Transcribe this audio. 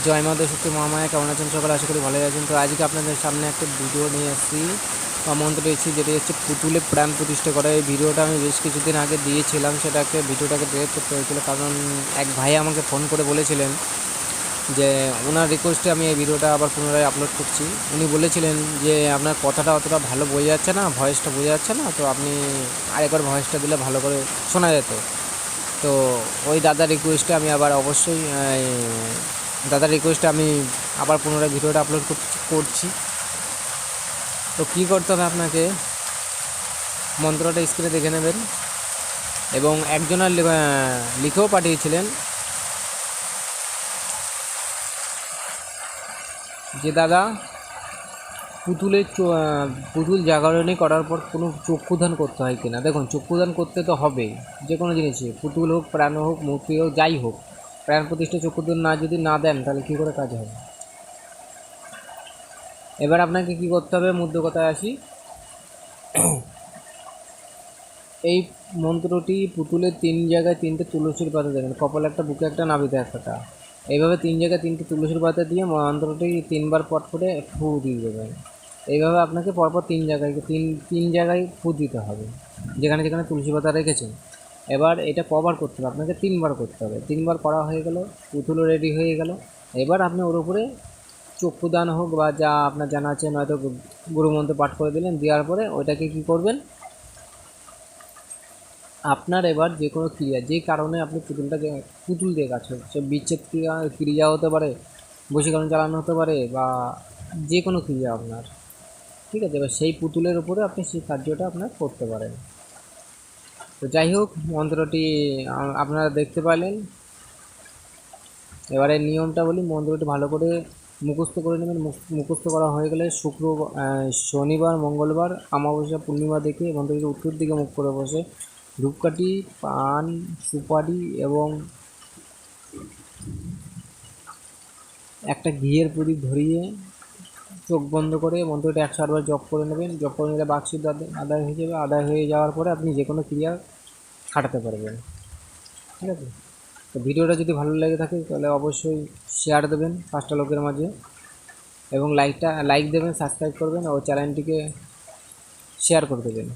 জয় মা শক্তি মহামায়া, কেমন আছেন সকলে? আশা করি ভালোই আছেন। তো আজকে আপনাদের সামনে একটা ভিডিও নিয়ে আসছি বা মন্ত্র এসেছি, যেটি হচ্ছে পুতুলে প্রাণ প্রতিষ্ঠা করা। এই ভিডিওটা আমি বেশ কিছুদিন আগে দিয়েছিলাম, ভিডিওটাকে ডিলিট করতে হয়েছিল, কারণ এক ভাই আমাকে ফোন করে বলেছিলেন যে ওনার রিকোয়েস্টে আমি এই ভিডিওটা আবার পুনরায় আপলোড করছি। উনি বলেছিলেন যে আপনার কথাটা অতটা ভালো বোঝা যাচ্ছে না, ভয়েসটা বোঝা যাচ্ছে না, তো আপনি আরেকবার ভয়েসটা দিলে ভালো করে শোনা যেত। তো ওই দাদার রিকোয়েস্টে আমি আবার অবশ্যই আবার পুনরায় ভিডিওটা আপলোড করছি। তো কী করতে হবে, আপনাকে মন্ত্রটা স্ক্রিনে দেখে নেবেন, এবং একজনের লিখেও পাঠিয়েছিলেন যে দাদা পুতুল জাগরণী করার পর কোনো চক্ষুদান করতে হয় কিনা। দেখুন, চক্ষুদান করতে তো হবেই, যে কোনো জিনিসই, পুতুল হোক, প্রাণ হোক, মূর্তি হোক, যাই হোক। প্রাণ প্রতিষ্ঠা চক্ষুদান যদি না দেন তাহলে কী করে কাজ হবে। এবার আপনাকে কি করতে হবে, মধ্য কথায় আসি। এই মন্ত্রটি পুতুলের 3 জায়গায় 3টে তুলসীর পাতা দেবেন, কপালে একটা, বুকে একটা, নাভিতে একটা। এইভাবে 3 জায়গায় 3টে তুলসীর পাতা দিয়ে মন্ত্রটি 3বার পট করে ফু দিয়ে দেবেন। এইভাবে আপনাকে পরপর 3 জায়গায় ফু দিতে হবে, যেখানে যেখানে তুলসী পাতা রেখেছেন। এবার এটা কবার করতে হবে, আপনাকে 3বার করতে হবে। 3বার করা হয়ে গেল, পুতুলও রেডি হয়ে গেল। এবার আপনি ওর উপরে চক্ষুদান হোক বা যা আপনার জানা আছে, নয়তো গুরুমন্ত্র পাঠ করে দিলেন। দেওয়ার পরে ওইটাকে কী করবেন, আপনার এবার যে কোনো ক্রিয়া, যে কারণে আপনি পুতুল দিয়ে কাজ করছেন, সে বিচ্ছেদ ক্রিয়া হতে পারে, বশীকরণ চালানো হতে পারে, বা যে কোনো ক্রিয়া আপনার, ঠিক আছে। এবার সেই পুতুলের উপরে আপনি সেই কার্যটা আপনার করতে পারেন। তো যাই হোক, মন্ত্রটি আপনারা দেখতে পাইলেন। এবারে নিয়মটা বলি, মন্ত্রটি ভালো করে মুখস্থ করে নেবেন। মুখস্থ করা হয়ে গেলে শনিবার, মঙ্গলবার, অমাবস্যা, পূর্ণিমা দেখে মন্ত্রটি উত্তর দিকে মুখ করে বসে ধূপকাঠি, পান, সুপারি এবং একটা ঘিয়ের প্রদীপ ধরিয়ে চোখ বন্ধ করে মন্ত্রটি 108বার জপ করে নেবেন। জপ করে নিলে বাকশিদ্ধ আদায় হয়ে যাবে। আদায় হয়ে যাওয়ার পরে আপনি যে কোনো ক্রিয়া খাটাতে পারবেন, ঠিক আছে। তো ভিডিওটা যদি ভালো লেগে থাকে তাহলে অবশ্যই শেয়ার দেবেন 5টা লোকের মাঝে, এবং লাইক দেবেন, সাবস্ক্রাইব করবেন ও চ্যানেলটিকে শেয়ার করে দেবেন।